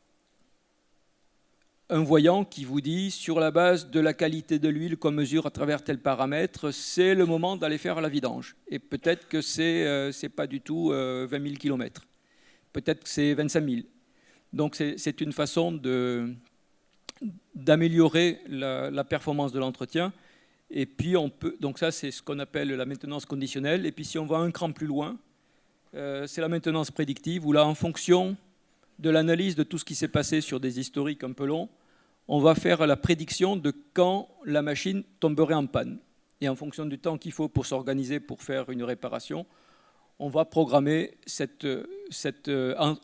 un voyant qui vous dit, sur la base de la qualité de l'huile qu'on mesure à travers tel paramètre, c'est le moment d'aller faire la vidange. Et peut-être que c'est pas du tout 20 000 km. Peut-être que c'est 25 000. Donc c'est une façon d'améliorer la performance de l'entretien. Et puis donc ça, c'est ce qu'on appelle la maintenance conditionnelle. Et puis si on va un cran plus loin, c'est la maintenance prédictive, où là, en fonction de l'analyse de tout ce qui s'est passé sur des historiques un peu longs, on va faire la prédiction de quand la machine tomberait en panne. Et en fonction du temps qu'il faut pour s'organiser pour faire une réparation, on va programmer cet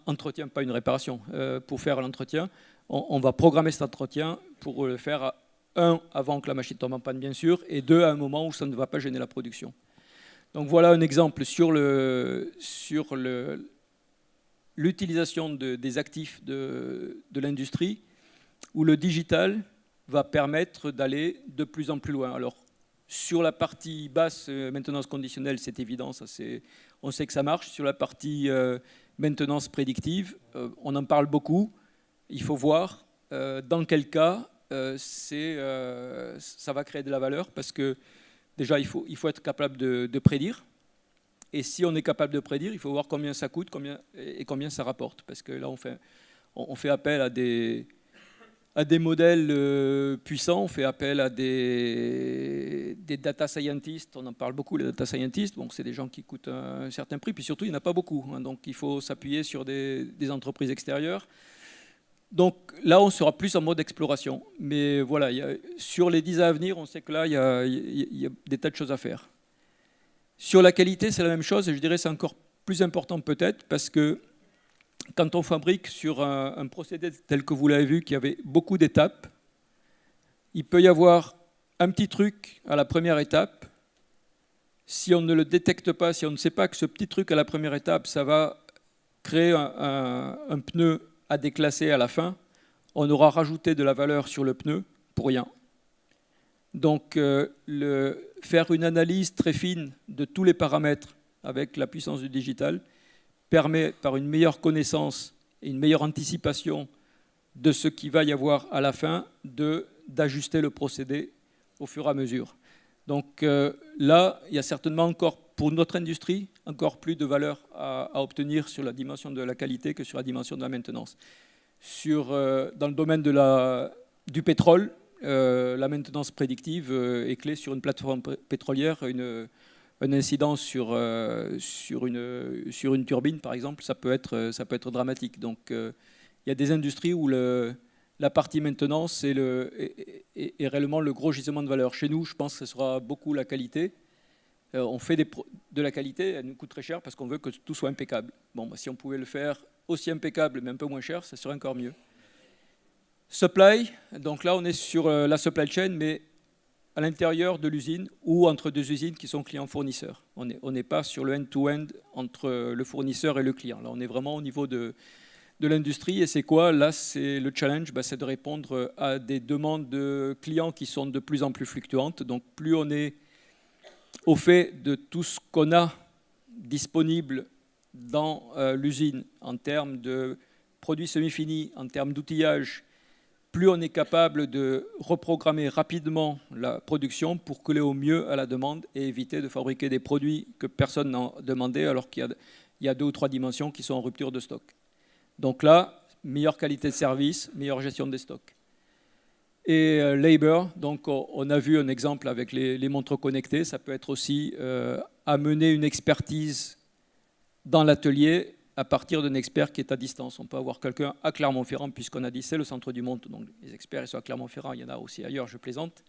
entretien, pas une réparation, pour faire l'entretien. On va programmer cet entretien pour le faire, avant que la machine tombe en panne, bien sûr, et 2, à un moment où ça ne va pas gêner la production. Donc voilà un exemple sur l'utilisation des actifs de l'industrie, où le digital va permettre d'aller de plus en plus loin. Alors, sur la partie basse, maintenance conditionnelle, c'est évident, on sait que ça marche. Sur la partie maintenance prédictive, on en parle beaucoup. Il faut voir dans quel cas ça va créer de la valeur, parce que déjà, il faut être capable de prédire. Et si on est capable de prédire, il faut voir combien ça coûte et combien ça rapporte. Parce que là, on fait appel à des modèles puissants, on fait appel à des data scientists. On en parle beaucoup, les data scientists. Bon, c'est des gens qui coûtent un certain prix. Puis surtout, il n'y en a pas beaucoup. Donc, il faut s'appuyer sur des entreprises extérieures. Donc là, on sera plus en mode exploration. Mais voilà, sur les 10 ans à venir, on sait que là, il y a des tas de choses à faire. Sur la qualité, c'est la même chose, et je dirais que c'est encore plus important peut-être, parce que quand on fabrique sur un procédé tel que vous l'avez vu, qui avait beaucoup d'étapes, il peut y avoir un petit truc à la première étape. Si on ne le détecte pas, si on ne sait pas que ce petit truc à la première étape, ça va créer un pneu à déclasser à la fin, on aura rajouté de la valeur sur le pneu pour rien. Donc, faire une analyse très fine de tous les paramètres avec la puissance du digital permet, par une meilleure connaissance et une meilleure anticipation de ce qu'il va y avoir à la fin, d'ajuster le procédé au fur et à mesure. Donc là, il y a certainement encore, pour notre industrie, encore plus de valeur à obtenir sur la dimension de la qualité que sur la dimension de la maintenance. Dans le domaine du pétrole, la maintenance prédictive est clé. Sur une plateforme pétrolière. Un incident sur une turbine, par exemple, ça peut être dramatique. Donc, il y a des industries où la partie maintenance est réellement le gros gisement de valeur. Chez nous, je pense que ce sera beaucoup la qualité. On fait de la qualité, elle nous coûte très cher parce qu'on veut que tout soit impeccable. Bon, si on pouvait le faire aussi impeccable, mais un peu moins cher, ça serait encore mieux. Supply, donc là on est sur la supply chain, mais à l'intérieur de l'usine ou entre deux usines qui sont clients-fournisseurs. On n'est pas sur le end-to-end entre le fournisseur et le client. Là on est vraiment au niveau de l'industrie. Et c'est quoi? Là c'est le challenge, c'est de répondre à des demandes de clients qui sont de plus en plus fluctuantes. Donc plus on est au fait de tout ce qu'on a disponible dans l'usine en termes de produits semi-finis, en termes d'outillage, plus on est capable de reprogrammer rapidement la production pour coller au mieux à la demande et éviter de fabriquer des produits que personne n'a demandé alors qu'il y a 2 ou 3 dimensions qui sont en rupture de stock. Donc là, meilleure qualité de service, meilleure gestion des stocks. Et labor, donc on a vu un exemple avec les montres connectées, ça peut être aussi amener une expertise dans l'atelier à partir d'un expert qui est à distance. On peut avoir quelqu'un à Clermont-Ferrand, puisqu'on a dit c'est le centre du monde, donc les experts ils sont à Clermont-Ferrand, il y en a aussi ailleurs, je plaisante,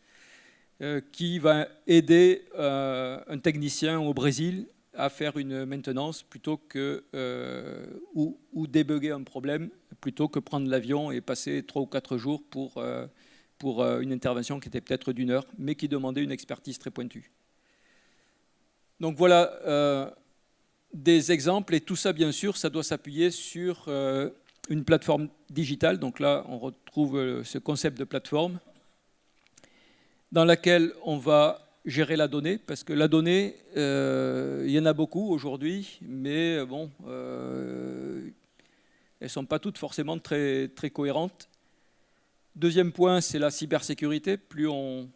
qui va aider un technicien au Brésil à faire une maintenance plutôt que, ou débugger un problème, plutôt que prendre l'avion et passer 3 ou 4 jours pour une intervention qui était peut-être d'1 heure, mais qui demandait une expertise très pointue. Donc voilà des exemples, et tout ça, bien sûr, ça doit s'appuyer sur une plateforme digitale. Donc là, on retrouve ce concept de plateforme dans laquelle on va gérer la donnée, parce que la donnée, il y en a beaucoup aujourd'hui, mais bon, elles ne sont pas toutes forcément très, très cohérentes. Deuxième point, c'est la cybersécurité. Plus on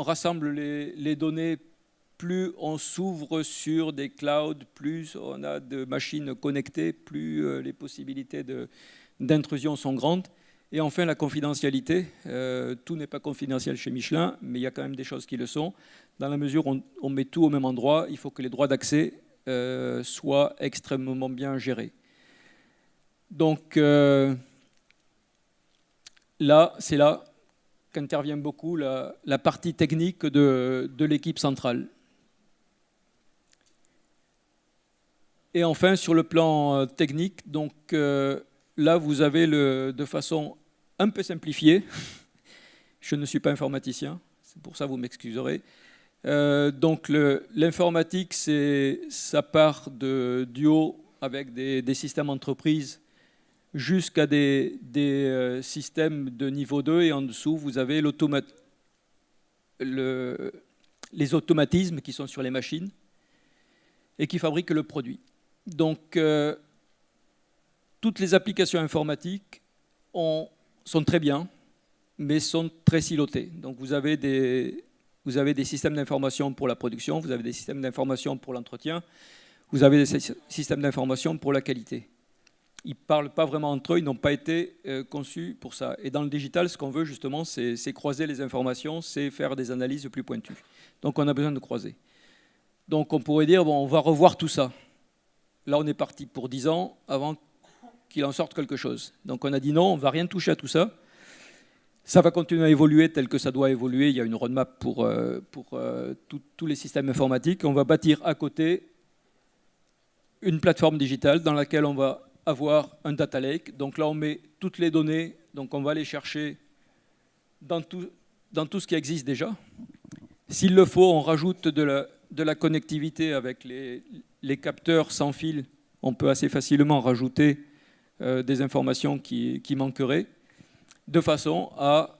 rassemble les données, plus on s'ouvre sur des clouds, plus on a de machines connectées, plus les possibilités d'intrusion sont grandes. Et enfin, la confidentialité. Tout n'est pas confidentiel chez Michelin, mais il y a quand même des choses qui le sont. Dans la mesure où on met tout au même endroit, il faut que les droits d'accès soient extrêmement bien gérés. Donc là, c'est là qu'intervient beaucoup la partie technique de l'équipe centrale. Et enfin, sur le plan technique, donc là, vous avez de façon un peu simplifiée, je ne suis pas informaticien, c'est pour ça que vous m'excuserez. Donc l'informatique, ça part du haut avec des systèmes entreprises jusqu'à des systèmes de niveau 2, et en dessous, vous avez les automatismes qui sont sur les machines et qui fabriquent le produit. Donc, toutes les applications informatiques sont très bien, mais sont très silotées. Donc, vous avez des systèmes d'information pour la production, vous avez des systèmes d'information pour l'entretien, vous avez des systèmes d'information pour la qualité. Ils ne parlent pas vraiment entre eux, ils n'ont pas été conçus pour ça. Et dans le digital, ce qu'on veut justement, c'est croiser les informations, c'est faire des analyses plus pointues. Donc, on a besoin de croiser. Donc, on pourrait dire, bon, on va revoir tout ça. Là, on est parti pour 10 ans avant qu'il en sorte quelque chose. Donc, on a dit non, on ne va rien toucher à tout ça. Ça va continuer à évoluer tel que ça doit évoluer. Il y a une roadmap pour tous les systèmes informatiques. On va bâtir à côté une plateforme digitale dans laquelle on va avoir un data lake. Donc là, on met toutes les données. Donc, on va les chercher dans tout ce qui existe déjà. S'il le faut, on rajoute de la connectivité avec les capteurs sans fil. On peut assez facilement rajouter des informations qui manqueraient, de façon à,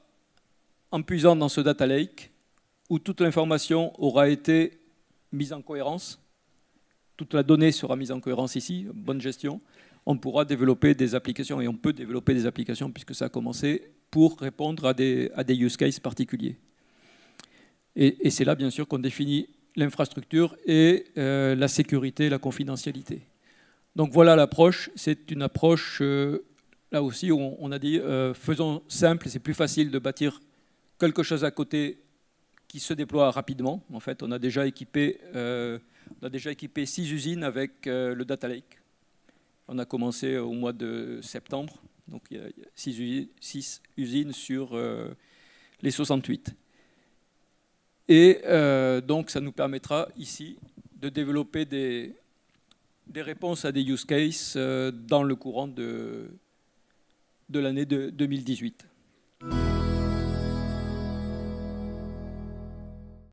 en puisant dans ce data lake, où toute l'information aura été mise en cohérence, toute la donnée sera mise en cohérence ici, bonne gestion, on pourra développer des applications, et on peut développer des applications puisque ça a commencé, pour répondre à des use cases particuliers. Et c'est là, bien sûr, qu'on définit l'infrastructure et la sécurité, la confidentialité. Donc voilà l'approche. C'est une approche, là aussi, où on a dit, faisons simple, c'est plus facile de bâtir quelque chose à côté qui se déploie rapidement. En fait, on a déjà équipé 6 usines avec le Data Lake. On a commencé au mois de septembre, donc il y a 6 usines sur les 68. Et donc, ça nous permettra ici de développer des réponses à des use cases dans le courant de l'année 2018.